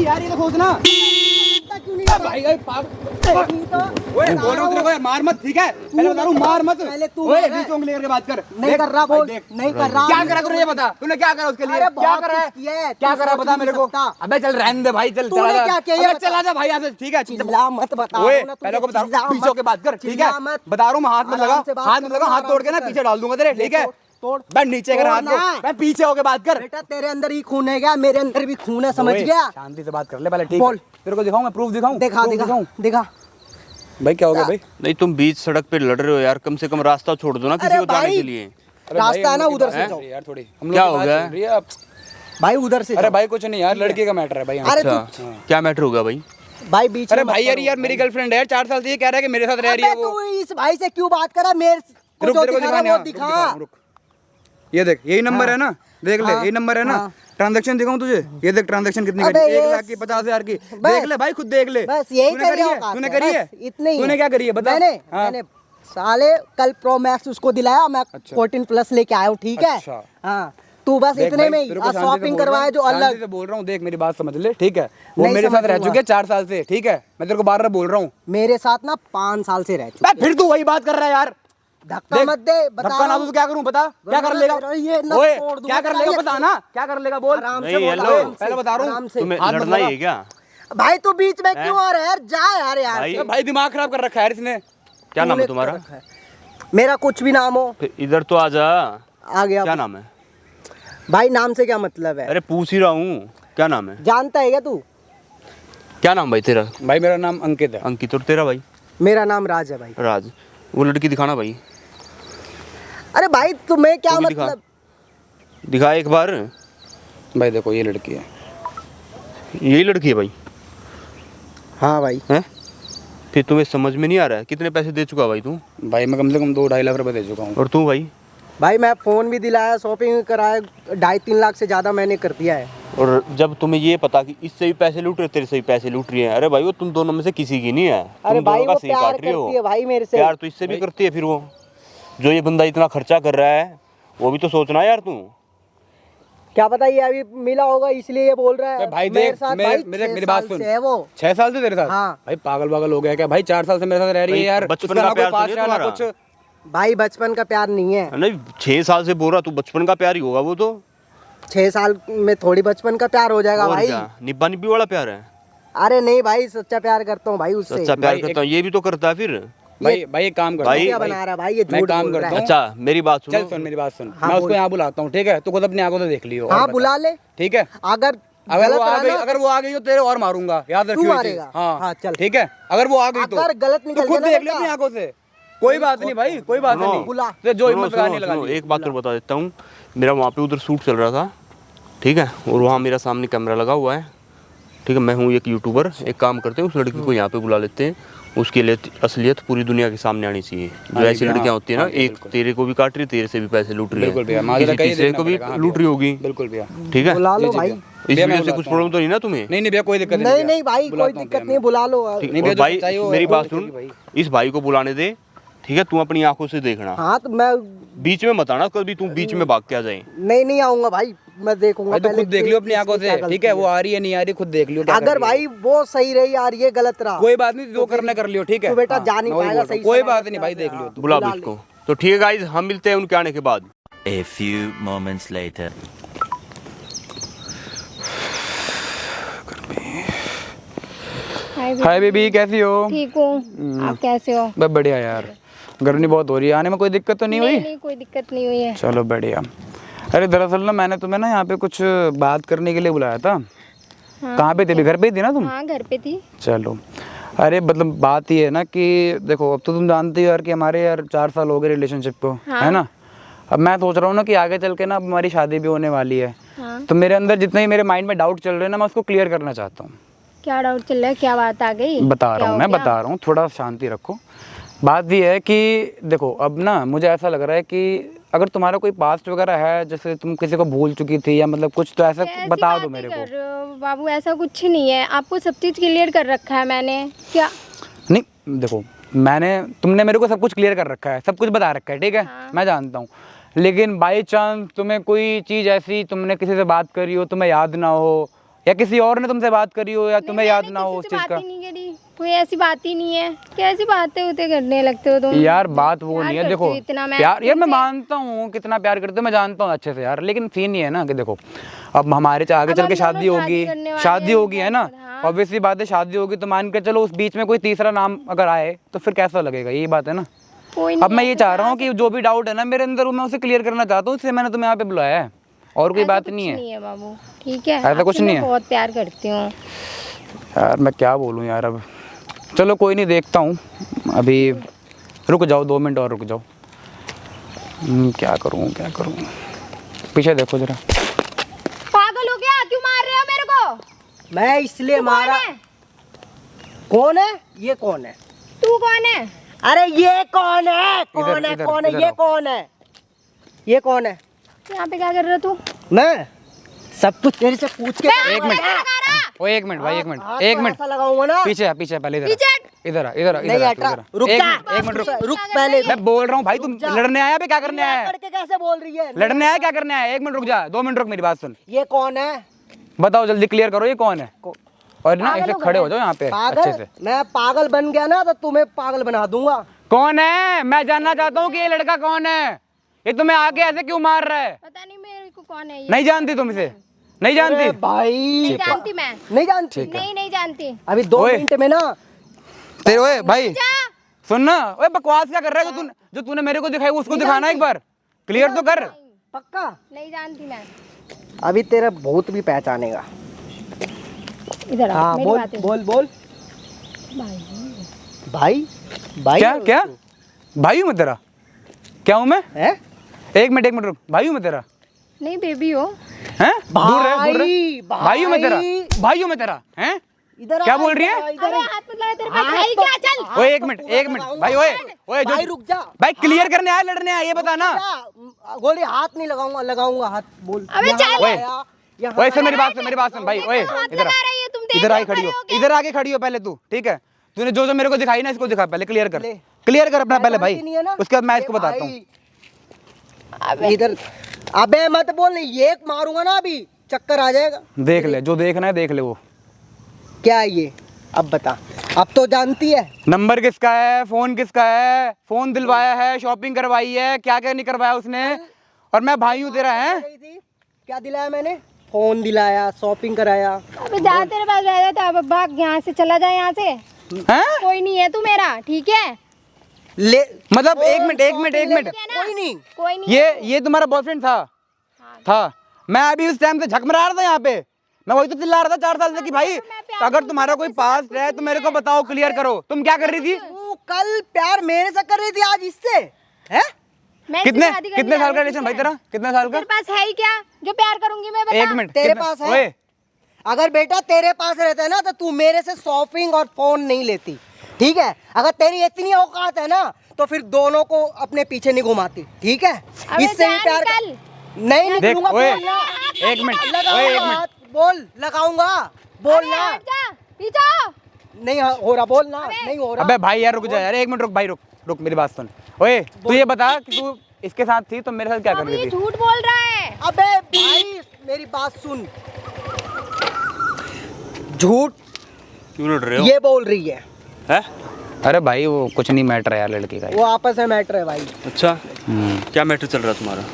यार ये तो खोजना भाई ओए बोल रहा हूँ तेरे को यार मार मत ठीक है पहले बता रहा हूँ मार मत ओए बीच उंगली करके बात कर नहीं कर रहा बोल नहीं कर रहा क्या करा तूने ये बता तूने क्या करा उसके लिए क्या करा है क्या करा बता मेरे को अबे चल रहने दे भाई चल तूने क्या किया चला जा भाई यहाँ से ठीक है चिल्ला मत बता ओए पहले को बता रहा हूँ पीछे होके बात कर ठीक है बता रहा हूँ मैं हाथ में लगा हाथ तोड़ के ना पीछे डाल दूंगा तेरे ठीक है तोड़ बैठ नीचे कर हाथ मैं पीछे होके बात कर बेटा तेरे अंदर ही खून है क्या मेरे अंदर भी खून है समझ गया शांति से बात कर ले पहले ठीक है तेरे को दिखाऊं मैं प्रूफ दिखाऊं दिखा भाई क्या हो गया भाई नहीं तुम बीच सड़क पे लड़ रहे हो यार कम से कम रास्ता छोड़ दो ना किसी को जाने के लिए रास्ता है ना उधर से जाओ यार थोड़ी क्या हो गया भाई उधर से अरे भाई कुछ नहीं यार लड़के का मैटर है भाई अरे क्या मैटर होगा भाई भाई बीच अरे भाई यार मेरी गर्लफ्रेंड है 4 साल से ये कह रहा है कि मेरे साथ रह रही है वो तू इस भाई से क्यों बात कर रहा मेरे को जो दिखा रहा वो दिखा ये देख यही नंबर है ना देख ले यही नंबर है ना ट्रांजैक्शन दिखाऊं तुझे ये देख ट्रांजैक्शन कितनी करी 1 लाख की 50,000 की देख ले भाई खुद देख ले बस यही करी है तूने करी है इतनी तूने क्या करी है बता मैंने साले कल प्रो मैक्स उसको दिलाया मैं 14 प्लस लेके आया हूँ ठीक है हाँ तू बस इतने में शॉपिंग करवाए जो अलग से बोल रहा हूँ देख मेरी बात समझ ले ठीक है वो मेरे साथ रह चुके 4 साल से ठीक है मैं तेरे को बार बार बोल रहा हूँ मेरे साथ ना 5 साल से रह चुके फिर तू वही बात कर रहा है यार धक्का मत दे बता धक्का ना तो क्या करूं बता क्या कर लेगा ओए क्या कर लेगा बता ना क्या कर लेगा बोल पहले बता रहा हूं तुम्हें लड़ना ही है क्या भाई तू बीच में क्यों आ रहा है यार जा यार भाई दिमाग खराब कर रखा है इसने क्या नाम है तुम्हारा मेरा कुछ भी नाम हो इधर तो आ जा आ गया क्या नाम है भाई नाम से क्या मतलब है अरे पूछ ही रहा हूँ क्या नाम है जानता है क्या तू क्या नाम भाई तेरा भाई मेरा नाम अंकित है अंकित और तेरा भाई मेरा नाम राज है भाई राज वो लड़की दिखाना भाई अरे भाई तुम्हें क्या मतलब दिखा एक बार भाई देखो ये लड़की है यही लड़की है भाई हाँ भाई हैं फिर तुम्हें समझ में नहीं आ रहा है कितने पैसे दे चुका भाई तू भाई मैं कम से कम 2-2.5 लाख रुपए दे चुका हूँ और तू भाई मैं फोन भी दिलाया शॉपिंग कराया 2.5-3 लाख से ज्यादा मैंने कर दिया है और जब तुम्हें ये पता कि इससे भी पैसे लूट रहे तेरे से भी पैसे लूट रही है अरे भाई वो तुम दोनों में से किसी की नहीं है अरे तुम भाई दोनों वो का सही प्यार काट रही हो करती है भाई मेरे से प्यार तो इससे भी करती है फिर वो जो ये बंदा इतना खर्चा कर रहा है वो भी तो सोचना है यार तू क्या पता ये अभी मिला होगा इसलिए ये बोल रहा है भाई देख मेरी बात सुन है वो 6 साल से तेरे साथ हाँ। भाई पागल हो गया क्या भाई 4 साल से मेरे साथ रह रही है यार बचपन का प्यार तो नहीं है तुम्हारा? कुछ भाई बचपन का प्यार नहीं है नहीं 6 साल से बोल रहा तू बचपन का प्यार ही होगा वो तो 6 साल में थोड़ी बचपन का प्यार हो जाएगा भाई निब्बा निब्बी वाला प्यार है अरे नहीं भाई सच्चा प्यार करता हूँ भाई उससे सच्चा प्यार करता हूँ ये भी तो करता है फिर भाई एक काम कर भाई क्या बना रहा भाई ये मैं झूठ काम बोल रहा करता है हूँ अच्छा मेरी बात सुनो चल सुन मेरी बात सुन मैं उसको यहाँ बुलाता हूँ ठीक है तू खुद अपनी आंखों से देख लियो हाँ बुला ले ठीक है अगर अगर वो आ गई तो तेरे और मारूंगा याद रखियो मारेगा हाँ चल ठीक है अगर वो आ गई तो अगर गलत तो निकल खुद देख ले अपनी आंखों से कोई बात नहीं भाई कोई बात नहीं बुला जो हिम्मत लगाने लगा एक बात और बता देता हूँ मेरा वहाँ पे उधर शूट चल रहा था ठीक है और वहाँ मेरा सामने कैमरा लगा हुआ है ठीक है मैं हूँ एक यूट्यूबर एक काम करते हैं उस लड़की को यहाँ पे बुला लेते हैं उसकी असलियत पूरी दुनिया के सामने आनी चाहिए जो ऐसी लड़कियां होती है ना एक तेरे को भी काट रही तेरे से भी पैसे लूट रही है तीसरे को भी लूट रही होगी बिल्कुल भैया ठीक है बुला लो भाई इस वीडियो से कुछ प्रॉब्लम तो नहीं ना तुम्हें नहीं भैया कोई दिक्कत नहीं नहीं भाई कोई दिक्कत नहीं बुला लो भाई मेरी बात सुन इस भाई को बुलाने दे ठीक है तू अपनी आंखों से देखना हाँ तो मैं बीच में मत आना कभी तू बीच में भाग के आ जाए नहीं आऊंगा भाई मैं देखूंगा तो खुद देख लियो अपनी आंखों से ठीक है वो आ रही है नहीं आ रही खुद देख लियो अगर भाई वो सही रही यार ये गलत रहा कोई बात नहीं जो करना कर लियो ठीक है तो बेटा जा नहीं पाएगा सही कोई बात नहीं भाई देख लियो बुला इसको तो ठीक है गाइस हम मिलते हैं उनके आने के बाद A few moments later. Hi baby कैसी हो ठीक हूँ आप कैसे हो बस बढ़िया यार गर्मी बहुत हो रही है आने में कोई दिक्कत तो नहीं हुई नहीं कोई दिक्कत नहीं हुई है चलो बढ़िया अरे दरअसल ना मैंने तुम्हें ना यहाँ पे कुछ बात करने के लिए बुलाया था हाँ, कहाँ पे थे अभी घर पे ही थी ना तुम हाँ घर पे थी चलो अरे मतलब बात ये है ना कि देखो अब तो तुम जानती हो यार कि हमारे यार 4 साल हो गए रिलेशनशिप को हाँ। है ना अब मैं सोच रहा हूँ ना कि आगे चल के ना अब हमारी शादी भी होने वाली है हाँ। तो मेरे अंदर जितने ही मेरे माइंड में डाउट चल रहे हैं ना मैं उसको क्लियर करना चाहता हूँ क्या डाउट चल रहा है क्या बात आ गई बता रहा हूँ मैं बता रहा हूँ थोड़ा शांति रखो बात ये है कि देखो अब ना मुझे ऐसा लग रहा है कि अगर तुम्हारा कोई पास्ट वगैरह है जैसे तुम किसी को भूल चुकी थी या मतलब कुछ तो ऐसा बता दो मेरे को बाबू ऐसा कुछ नहीं है आपको सब चीज़ क्लियर कर रखा है मैंने क्या नहीं देखो तुमने मेरे को सब कुछ क्लियर कर रखा है सब कुछ बता रखा है ठीक है मैं जानता हूँ लेकिन बाई चांस तुम्हें कोई चीज़ ऐसी, तुमने किसी से बात करी हो, तुम्हें याद ना हो, या किसी और ने तुमसे बात करी हो, या तुम्हें याद ना हो उस चीज़ का। नहीं करी, कोई ऐसी बात ही नहीं है। कैसी बातें होते करने लगते हो तुम यार बात वो नहीं है, करती देखो हो इतना मैं प्यार, यार मैं तुमसे। मानता हूँ कितना प्यार करते हो, मैं जानता हूँ अच्छे से यार, लेकिन सीन ये है ना कि देखो अब हमारे आगे अब चल हम के दोनों शादी होगी, करने वाले शादी हैं, होगी है ना, हाँ। ऑब्वियसली बात है, शादी होगी तो मान के चलो उस बीच में कोई तीसरा नाम अगर आए तो फिर कैसा लगेगा, यही बात है ना। कोई अब नहीं मैं है, ये तो चाह रहा हूँ कि जो भी डाउट है ना मेरे अंदर वो मैं उसे क्लियर करना चाहता हूँ, इसलिए मैंने तुम्हें यहाँ पे बुलाया है, और कोई ऐसा बात कुछ नहीं है। नहीं है बाबू, ठीक है। ऐसा कुछ आपसे नहीं मैं है। बहुत प्यार करती हूँ। यार मैं क्या बोलूँ यार, अब चलो कोई नहीं, देखता हूँ अभी, रुक जाओ 2 मिनट और रुक जाओ। क्या करूँ क्या करूँ, पीछे देखो जरा। पागल हो गया, क्यों मार रहे हो मेरे को? मैं इसलिए तू मारा। कौन है? कौन है ये? कौन है? तू कौन है? अरे ये कौन है? कौन इधर, है? इधर, कौन है? इधर ये आओ। कौन है? ये कौन है? यहाँ पे क्या कर रहा तू? मैं सब कुछ तेरे से पूछ के एक मिनट, ओ एक मिनट भाई, एक मिनट, हाथ एक तो मिनट, ऐसा लगाऊंगा ना। पीछे आ, पीछे आ, पहले इधर आ, पीछे इधर आ, इधर आ, नहीं इधर आ, हटा, इधर आ। रुक एक जा। मिनट, एक मिनट रुक, रुक पहले। मैं बोल रहा हूँ भाई, तुम जा। लड़ने आया पे क्या करने आया है? करके कैसे बोल रही है? लड़ने आया क्या करने आया? 1 मिनट रुक जा, 2 मिनट रुक, मेरी बात सुन, ये कौन है? बताओ जल्दी क्लियर करो ये कौन है, और ना ऐसे खड़े हो जाओ यहाँ पे अच्छे पागल? से। मैं पागल बन गया ना तो तुम्हें पागल बना दूंगा। कौन है? मैं जानना चाहता हूँ कि ये लड़का कौन है, ये तुम्हें आके ऐसे क्यों मार रहा है? पता नहीं मेरे को कौन है ये। नहीं जानती तुम इसे? नहीं जानती? अरे भाई नहीं जानती मैं। नहीं जानती। नहीं नहीं जानती। अभी 2 ओए। मिनट में ना तेरे ओए भाई जा। सुन ना, ओए बकवास क्या कर रहा है? जो तूने मेरे को दिखाई उसको दिखाना एक बार, क्लियर तो कर। पक्का नहीं जानती मैं। अभी तेरा भूत भी पहचानेगा। इधर आ, हाँ मेरी बोल बात है। बोल बोल। भाई भाई क्या क्या भाई हूँ मैं तेरा? क्या हूँ मैं? है? एक मिनट रुक, भाई हूँ मैं तेरा? नहीं बेबी हो। हैं? दूर रह, दूर रह। भाई भाई हूँ मैं तेरा? भाई हूँ मैं तेरा? हैं? इधर क्या आ, बोल रही है? इधर अबे आ। हाथ मत लगा, तेरे पास है ही क्या? चल। ओए एक मिनट भाई, ओए ओए भाई रुक जा। भाई क्लियर करने आया लड़ने आया ये बता ना। गोली हाथ नहीं लगाऊंगा, लगाऊंगा हाथ। बोल। अबे यहाँ चल। लगाया, यहाँ ओए से मेरी बात सुन भाई, ओए हाथ इधर आ, लगा रही है, तुम देख इधर आके नहीं खड़ी पा हो, रहे हो इधर आके खड़ी हो पहले तू, ठीक है? तूने जो जो मेरे को दिखाई ना इसको दिखा, पहले क्लियर कर, ले। क्लियर कर अपना पहले भाई, जानती नहीं है ना? उसके बाद मैं इसको ये बताता हूँ। भाई, इधर अबे मत बोल, ये मारूंगा ना अभी चक्कर आ जाएगा। देख ले, जो देखना है देख ले। वो क्या है ये? अब बता। अब तो जानती है। नंबर किसका है, फोन किसका है, फोन दिलवाया है, शॉपिंग करवाई है, क्या क्या नहीं करवाया उसने, और मैं भाई हूँ तेरा है। क्या दिलाया मैंने? फोन दिलाया, शॉपिंग कराया। अबे जा, तेरे पास रहेगा तो अब भाग यहाँ से, चला जा यहाँ से। हैं? कोई नहीं है तू मेरा, ठीक है? ले मतलब एक मिनट, कोई नहीं। कोई नहीं। ये तुम्हारा बॉयफ्रेंड था? मैं अभी उस टाइम से झक मरा रहा था यहाँ पे, मैं वही तो चिल्ला रहा था 4 साल से कि भाई अगर तुम्हारा कोई पास्ट है तो मेरे को बताओ, क्लियर करो। तुम क्या कर रही थी? तू कल प्यार मेरे से कर रही थी, आज इससे है? मैं इससे कितने शादी करने कितने जा साल का रही हूँ, रिलेशन ठीक भाई है? तेरा? कितने साल का? तेरे पास है ही क्या जो प्यार करूंगी मैं? बता। एक मिनट, तेरे कितने- पास है? ओए, अगर बेटा तेरे पास रहता है ना तो तू मेरे से शॉपिंग और फोन नहीं लेती, ठीक है? अगर तेरी इतनी औकात है ना तो फिर दोनों को अपने पीछे नहीं घुमाती, ठीक है? अबे इससे भी जा, प्यार निकल। नहीं देख निकलूंगा। ओए, बोलना। एक मिनट, ओए लगाऊंगा एक मिनट, हाथ, बोल लगाऊंगा, अबे बोलना। हट जा, पीछे हो। नहीं हो रहा, बोलना नहीं हो रहा। अबे भाई यार रुक जा यार, 1 मिनट रुक भाई, रुक मेरी बात सुन। ओए तू ये बता कि तू इसके साथ थी तो मेरे साथ क्या कर अब रही ये थी? झूठ बोल रहा है। अबे भाई मेरी बात सुन, झूठ क्यों लड़ रहे हो? ये बोल रही है। है? अरे भाई वो कुछ नहीं मैटर है यार लड़की का। वो आपस में मैटर है भाई। अच्छा, क्या मैटर चल रहा है तुम्हारा?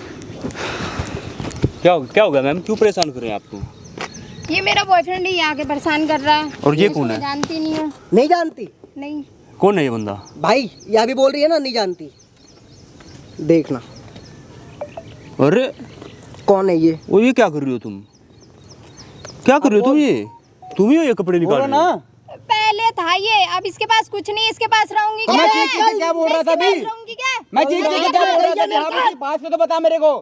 क्या हो गया मैम, क्यों परेशान कर रहे हैं आपको? ये मेरा बॉयफ्रेंड ही आके परेशान कर रहा है। और ये मैं कौन इसको है? जानती नहीं हूँ। नहीं जानती? नहीं। कौन है ये बंदा? भाई ये अभी बोल रही है ना नहीं जानती, देखना अरे कौन है ये। वो ये क्या कर रही हो तुम? क्या कर रही हो तुम? ये तुम ही हो ये कपड़े निकाल बोलो रही हो? ना। पहले था ये, अब इसके पास कुछ नहीं, इसके पास रहूंगी तो क्या? मैं चीख के क्या बोल रहा था इसके पास अभी? रहूंगी क्या? मैं चीख के क्या बोल रहा था? यहाँ पे किसी पास में तो बता मेरे को।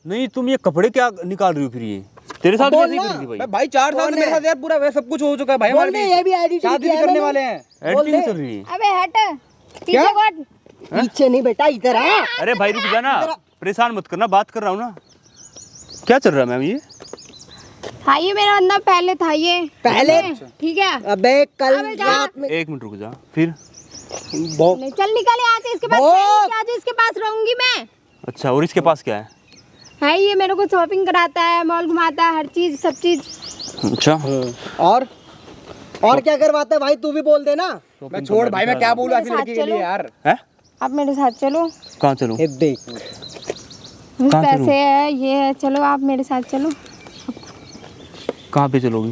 नहीं, तुम ये कपड़े क्या निकाल रही हो फिर? ये तेरे साथ भी ऐसे ही कर रही थी भाई 4 साल से मेरे साथ यार पूरा वैसे सब कुछ हो चुका है भाई, हमारे बोलने बीच। ये भी एडिटिंग शादी भी करने वाले हैं। भाई? एडिटिंग चल रही है। अबे हट, पीछे हट। पीछे नहीं बेटा, इधर आ। अरे भाई रुक जा ना, परेशान मत करना, बात कर रहा हूँ ना। क्या चल रहा है मैम ये? था ये मेरा बंदा, पहले था ये। पहले? ठीक है। अबे कल अबे जा। रात में एक मिनट रुक जा, फिर? बहुत नहीं, चल निकल यहाँ से, इसके पास बहुत। है ही क्या जो इसके पास रहूंगी मैं? अच्छा, और इसके पास क्या है? ये मेरे को शॉपिंग कराता है, मॉल घुमाता है, हर चीज सब चीज। अच्छा, और क्या करवाते भाई, तू भी बोल दे ना। मैं छोड़ भाई, मैं क्या बोलूं ऐसी मेरे लड़की साथ के लिए चलो। यार। है? आप मेरे साथ चलो। कहाँ चलूँ? ये देख, कहाँ पैसे चलूं? है, ये है, चलो आप मेरे साथ चलो। कहाँ पे चलोगी?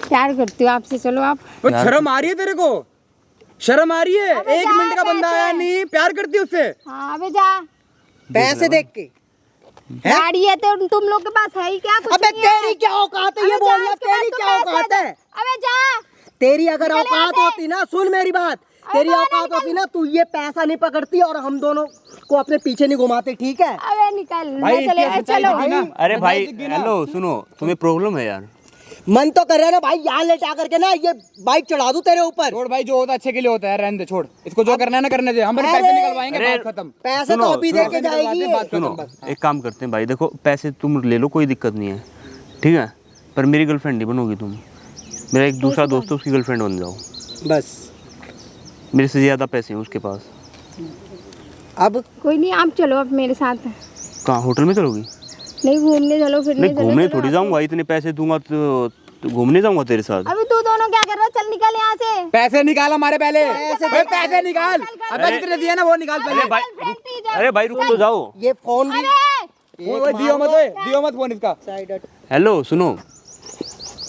प्यार करती हूँ आपसे, चलो आप। वो शर्म आ रही है तेरे को? शर्म आ रही है? एक मिनट का बंदा आया नहीं, प्यार करती है उससे? हाँ अबे जा। पैसे देख के। गाड़ी है तो तुम लोग के पास है ही क्या? कुछ अबे नहीं है। तेरी क्या औकात है ये अबे जा, बोलना, इसके पास तेरी तो क्या पैसे औकात दे। है? अबे जा। तेरी अगर निकल यहाँ औकात से। होती ना, सुन मेरी बात, तेरी बाहर औकात निकल। होती ना, तू ये पैसा नहीं पकड़ती और हम दोनों को अपने पीछे नहीं घुमाते, ठीक है? अबे निकल। भाई, मैं चले इसकी सच्चाई चलो। दिखी ना? अरे भाई, दिख गई ना? हेलो सुनो, तुम्हें प्रॉब्लम है यार? मन तो कर रहा है ना भाई, यहाँ लेटा करके ना ये बाइक चढ़ा दूं तेरे ऊपर। छोड़ भाई, जो होता है अच्छे के लिए होता है, रहने दे, छोड़ इसको। जो करना है ना करने दे, हम बस अरे, पैसे निकलवाएंगे, अरे, बात खत्म। पैसे सुनो, तो अभी सुनो, दे के जाएगी ये। बात सुनो, खत्म बस। एक काम करते हैं भाई, देखो पैसे तुम ले लो, कोई दिक्कत नहीं है, ठीक है, पर मेरी गर्लफ्रेंड नहीं बनोगी तुम। मेरा एक दूसरा दोस्त है, उसकी गर्लफ्रेंड बन जाओ। बस मेरे से ज़्यादा पैसे हैं उसके पास। अब कोई नहीं, आप चलो अब मेरे साथ। कहाँ, होटल में चलोगी? नहीं घूमने चलो, फिरने नहीं, चलो। घूमने चलो थोड़ी आप। जाऊंगा, इतने पैसे दूंगा तो घूमने जाऊंगा तेरे साथ। अभी तू दोनों क्या कर रहे हो? चल निकल यहाँ से। पैसे निकाल हमारे पहले। पैसे पैसे निकाल। अबे जितने दिए ना वो निकाल पहले। अरे भाई रुक तो जाओ। ये फोन भी वो दियो मत, दियो मत फोन इसका। साइड हट। हेलो सुनो,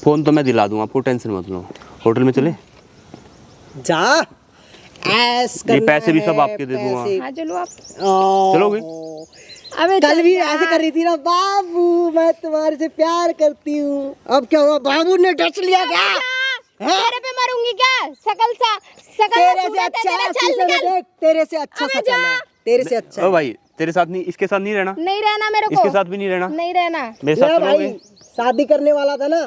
फ़ोन तो मैं दिला दूंगा, आपको टेंशन मत लो। होटल में चले? जा, ऐस ये करना पैसे भी सब है, आपके दे दूंगा। पैसे। हाँ चलो आप। चलोगे? अबे कल भी चल ऐसे जा। कर रही थी ना, बाबू मैं तुम्हारे से प्यार करती हूँ। अब क्या हुआ, बाबू ने डच लिया क्या? तेरे पे मरूंगी क्या? शकल से तेरे से सूरत है अच्छा तेरा, है, चल शीशे में निकल। देख, तेरे से अच्छा अबे शकल जा। है, तेरे से अच्छा ओ है। भाई, तेरे साथ नहीं, इसके साथ नहीं रहना? नहीं रहना मेरे को। इसके साथ भी नहीं रहना? नहीं रहना। मेरे साथ ले भाई, चलोगे? शादी करने वाला था ना,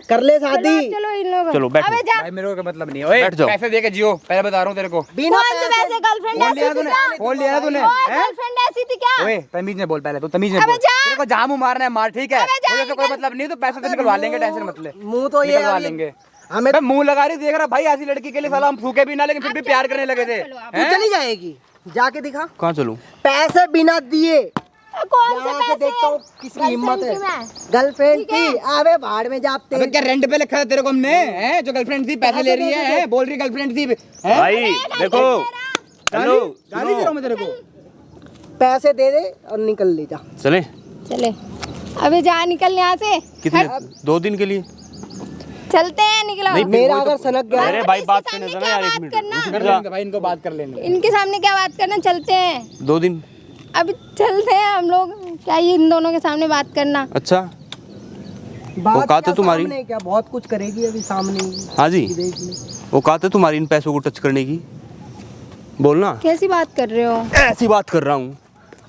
कर ले चलो शादी। आप, चलो इन लोगों। चलो, बैठो। अबे जा। भाई मेरे को क्या मतलब नहीं है। ओए बैठ जाओ। पैसे दे के जियो, पहले बता रहा हूँ तेरे को। बिना कौन से पैसे? गर्लफ्रेंड फोन लिया ऐसी थी तूने? क्या? फोन लिया तूने? गर्लफ्रेंड ऐसी थी क्या? ओए तमीज में बोल पहले, तू तमीज में अबे बोल। जा। तेरे को जामू मारना है मार, ठीक है? अबे जा, मुझे तो कोई मतलब नहीं, तो पैसे तो निकलवा लेंगे, टेंशन मत ले। मुंह तो ये निकलवा अभी- लेंगे। हमें मैं मुंह लगा रही देख रहा भाई, ऐसी लड़की के लिए साला हम सूखे भी ना, लेकिन फिर भी प्यार करने लगे थे। तू चली जाएगी, जाके दिखा। कहाँ चलूँ? पैसे बिना दिए कौन से यहाँ से पैसे? देखता हूँ किसकी हिम्मत है। गर्लफ्रेंड थी मैं। गर्लफ्रेंड ठीक है। थी, अबे भाड़ में जा अबे क्या रेंट पे लिखा है तेरे को हमने, हैं? जो गर्लफ्रेंड थी पैसे ले रही है, बोल रही गर्लफ्रेंड थी, हैं? भाई देखो, हेलो गाली दे रहा हूँ मैं तेरे को। पैसे दे दे और निकल ले जा। चले? चले। अबे जा, निकल यहाँ से। कितने? 2 दिन के लिए? चलते हैं, निकलो। नहीं, मेरा वही तो- अगर सनक गया अरे भाई इसके बात सामने करने दो क्या ना यार, बात 1 मिनट करना? रुक कर जा। लेंगे भाई, इनको बात कर लेने। इनके सामने क्या बात करना? चलते हैं 2 दिन? अभी, चलते हैं हम लोग। क्या ये इन दोनों के सामने बात करना? अच्छा, बात औकात क्या है तुम्हारी? सामने, क्या बहुत कुछ करेगी अभी सामने ही। हाँ जी, देख ले। औकात है तुम्हारी इन पैसों को टच करने की? बोलना। कैसी बात कर रहे हो? ऐसी बात कर रहा हूँ,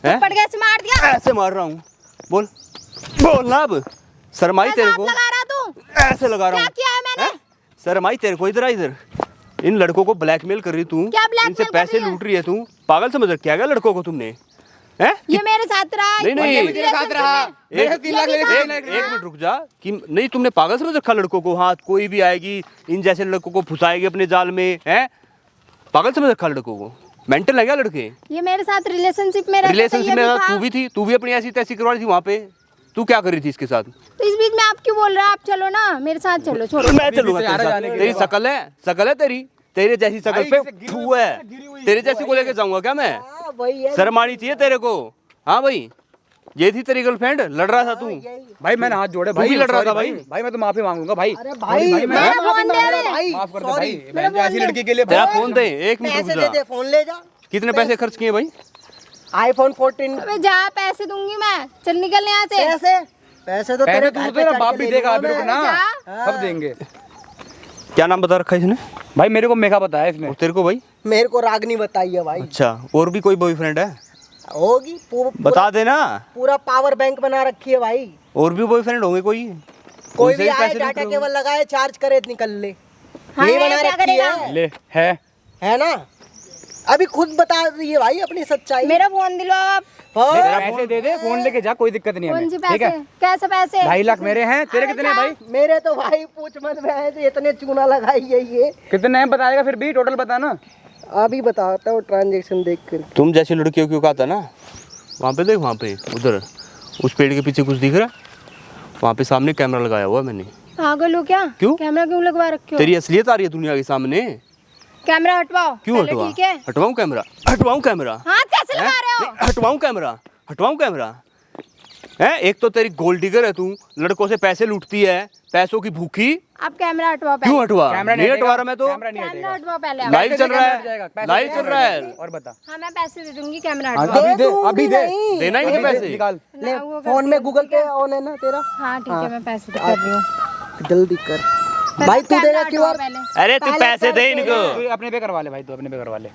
हैं? पड़ गया, ऐसे मार दिया। ऐसे मार रहा हूँ, बोल बोलना। अब शर्माई ऐसा तेरे हाथ को? लगा रहा तू? ऐसे लगा रहा क्या हूँ, किया है मैंने? हैं? शर्माई तेरे को? इधर आ, इधर। इन लड़कों को ब्लैकमेल कर रही तू, क्या blackmail इनसे कर पैसे रही है? लूट रही है तू। पागल समझ रखा है लड़कों को तुमने, हैं? ये मेरे साथ रहा। नहीं, नहीं, ये भी तेरे साथ रहा। मेरे से 3 लाख ले रहे, 3 लाख ले एक मिनट रुक जा। कि नहीं, तुमने पागल समझ रखा लड़कों को? हाँ, कोई भी आएगी इन जैसे लड़कों को फुसाएगी अपने जाल में, हैं? पागल समझ रखा लड़कों को? मेंटल है क्या लड़के? ये मेरे साथ रिलेशनशिप में रहता था, रिलेशनशिप ये में भी था। तू भी थी, तू भी अपनी ऐसी तैसी करवा रही थी वहाँ पे। तू क्या कर रही थी इसके साथ? तो इस बीच में आप क्यों बोल रहे हो? आप चलो ना मेरे साथ, चलो छोड़ो। मैं चलूंगा तैयार तेरे है साथ। जाने के तेरी लिए। शकल है तेरी, तेरे जैसी शकल भाई, पे इससे गिरी छू है। हुई तेरे जैसी को लेके जाऊंगा क्या मैं? हाँ, वही है। शर्म आनी चाहिए तेरे को। हाँ भाई, ये थी तेरी गर्लफ्रेंड? लड़ रहा था तू? भाई मैंने हाथ जोड़े भाई, तू भी लड़ रहा था sorry भाई? भाई मैं तो माफी मांगूंगा भाई। अरे भाई, मैं मैं फोन माफी दे मांग दे। रहा भाई, माफ कर दे सॉरी। भाई, मैं ऐसी लड़की के लिए तेरा बहुत- फोन दे, 1 मिनट पैसे रुक दे जा। दे, फोन ले जा। कितने पैसे खर्च किए भाई? आईफोन 14 अबे जा, पैसे दूंगी मैं। चल निकल यहाँ से। पैसे पैसे तो पैसे तेरे तू घर तो पे तेरा चढ़ बाप के भी ले देगा, लूंगा अभी रुक मैं। ना, जा। सब देंगे। क्या नाम बता रखा है इसने? भाई मेरे को मेघा बताया इसने। और तेरे को भाई? मेरे को रागनी बताई है भाई। अच्छा, और भी कोई बॉयफ्रेंड है? होगी बता देना। पूरा पावर बैंक बना रखी है भाई। और भी बॉयफ्रेंड होंगे कोई? कोई उनसे भी आए, पैसे लूट डाटा रहे केबल लगाए, चार्ज करे, निकल ले। हाँ, यही है, बना क्या रखी करेगा? है। ले है ना? अभी खुद बता रही है भाई अपनी सच्चाई। मेरा फोन दिलो आप। हाँ, पैसे दे दे, फोन लेके जा, कोई दिक्कत नहीं है कौन से हमें, ठीक पैसे? है? कैसे पैसे? 2.5 लाख मेरे हैं, तेरे अबे कितने हैं जा। भाई? मेरे तो भाई पूछ मत, मैं इतने चूना लगाई है ये। कितने हैं बताएगा फिर भी, टोटल बता ना। अभी बताता हूँ ट्रांजेक्शन देख कर। तुम जैसी लड़कियों की औकात है ना, वहाँ पे देख, वहाँ पे उधर उस पेड़ के पीछे कुछ दिख रहा है, वहाँ पे सामने कैमरा लगाया हुआ है मैंने। पागल हो क्या? क्यों? कैमरा क्यों लगवा रखे हो? तेरी असलियत आ रही है दुनिया के सामने। कैमरा हटवाओ। क्यों पहले हटवा? ठीक है। हटवाऊं कैमरा? हटवाऊं कैमरा? हाथ कैसे लगा रहे हो? नहीं, हटवाऊं कैमरा? हटवाऊं कैमरा? है, एक तो तेरी गोल्ड डिगर है तू, लड़कों से पैसे लूटती है, पैसों की भूखी। आप कैमरा हटवाओ पहले। क्यों हटवा? कैमरा नहीं हटवा रहा मैं तो। कैमरा नहीं कैमरा हटेगा। हटवाओ पहले आप। लाइव चल रहा कैमरा हट जाएगा, है, पैसे लाइव दे, चल रहा है। और बता। हाँ मैं पैसे दे दूंगी, कैमरा हाँ, हटवाओ। अभी दे, अभी दे। नहीं। देना ही नहीं पैसे। निकाल। ले, ना, वो फोन में गूगल पे ऑन है ना तेरा? हाँ ठीक है, मैं पैसे कर रही हूँ। जल्दी कर पहले भाई, तू कैमरा देगा हटवाओ क्यूआर? पहले। अरे तू पहले पैसे दे पैसे इनको। तू अपने पे करवा ले भाई, तू अपने पे करवा ले।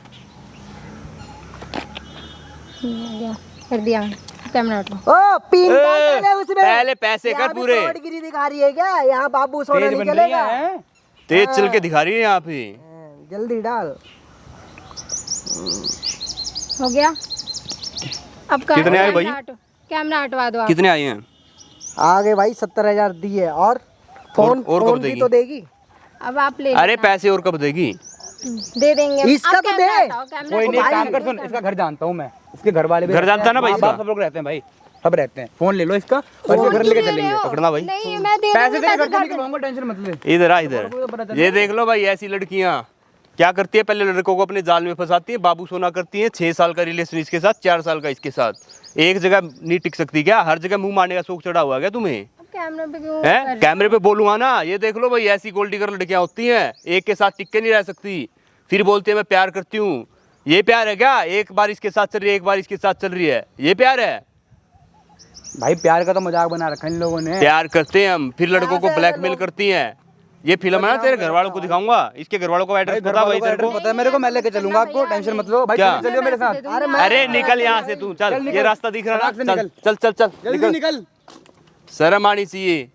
कर दिया मैंने। कैमरा हटवाओ। ओ पिन डाल दे उसमें। पहले पैसे कर यहाँ भी पूरे। फ्रॉडगिरी दिखा रही है क्या? यहाँ बाबू सोना तेज नहीं बन रही चलेगा। है। तेज चल के दिखा रही है यहाँ पे। जल्दी डाल। हो गया? अब कितने आए भाई? कैमरा हटवा दो आप। कितने आए हैं? आगे भाई 70,000 दिए और फोन और कब फोन भी देगी? तो देगी। अब आप ले अरे लेना। पैसे और कब देगी? दे देंगे। इसका आप तो कैमरा दे। हटाओ, कैमरा कोई नहीं, हटाओ। काम कर, सुन, इसका घर जानता हूँ मैं, इसके घर वाले भी घर रहते जानता है ना भाई माँ बाप इसका? सब लोग रहते हैं भाई, सब रहते हैं। फोन ले लो इसका और इसके फोन घर क्यों लेके ले रहे चलेंगे। हो? पकड़ना भाई। नहीं मैं दे पैसे दूंगी, तेरे घर पैसे से कर निकलवाऊंगा, टेंशन मत ले। इधर आ, इधर ये देख लो भाई, ऐसी लड़कियां क्या करती है, पहले लड़कों को अपने जाल में फंसाती है, बाबू सोना करती है, 6 साल का रिलेशन इसके साथ, 4 साल का इसके साथ। एक जगह नहीं टिक सकती क्या? हर जगह मुंह मारने का शौक चढ़ा हुआ है क्या तुम्हें? अब कैमरे पे क्यों है, कर- कैमरे पे बोलूंगा ना। ये देख लो भाई, ऐसी गोल्ड डिगर लड़कियां होती हैं, एक के साथ टिक के नहीं रह सकती, फिर बोलती है मैं प्यार करती हूँ। ये प्यार है क्या? एक बार इसके साथ चल रही है, एक बार इसके साथ चल रही है, ये प्यार है? भाई प्यार का तो मजाक बना रखा है इन लोगों ने। प्यार करते हैं हम, फिर लड़कों को ब्लैकमेल करती हैं। ये फिल्म है ना, तेरे घर वालों को दिखाऊंगा, इसके घर वालों को एड्रेस पता भाई तेरे को? पता है मेरे को, मैं लेके चलूंगा आपको, टेंशन मत लो भाई। क्या? तुम चलियो मेरे साथ। अरे निकल यहाँ से तू, चल, निकल। ये रास्ता दिख रहा फटाक से ना, चल निकल। चल चल चल, जल्दी निकल। निकल। शर्म आनी चाहिए।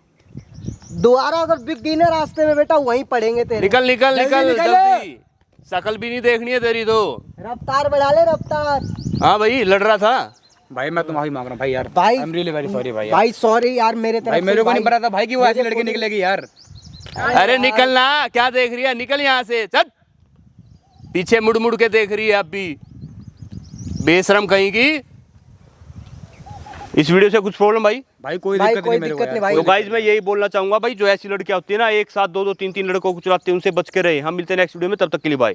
दोबारा अगर बिक गई ना रास्ते में बेटा, वहीं पड़ेंगे तेरे। निकल निकल जल्दी निकल निकल। जल्दी, शकल भी नहीं देखनी है तेरी तो। रफ्तार बढ़ा ले, रफ्तार। हाँ भाई, लड़ रहा था। भाई मैं तो माफी मांग रहा हूँ भाई यार, भाई- I am really very sorry भाई यार। भाई सॉरी यार, मेरे तरफ भाई से मेरे को नहीं भाई। पता था भाई कि वो ऐसी लड़की निकलेगी यार। अरे निकल ना, क्या देख रही है? निकल यहाँ से, चल। पीछे मुड़ मुड़ के देख रही है अब भी, बेशरम कहीं की। इस वीडियो से कुछ प्रॉब्लम भाई? भाई कोई भाई, दिक्कत कोई नहीं मेरे को दिक्कत यार। नहीं भाई। तो गाइज मैं यही बोलना चाहूंगा भाई, जो ऐसी लड़कियां होती है ना, एक साथ 2-2 3-3 लड़कों को चलाती है, उनसे बच के रहे। हम मिलते हैं नेक्स्ट वीडियो में, तब तक के लिए बाय।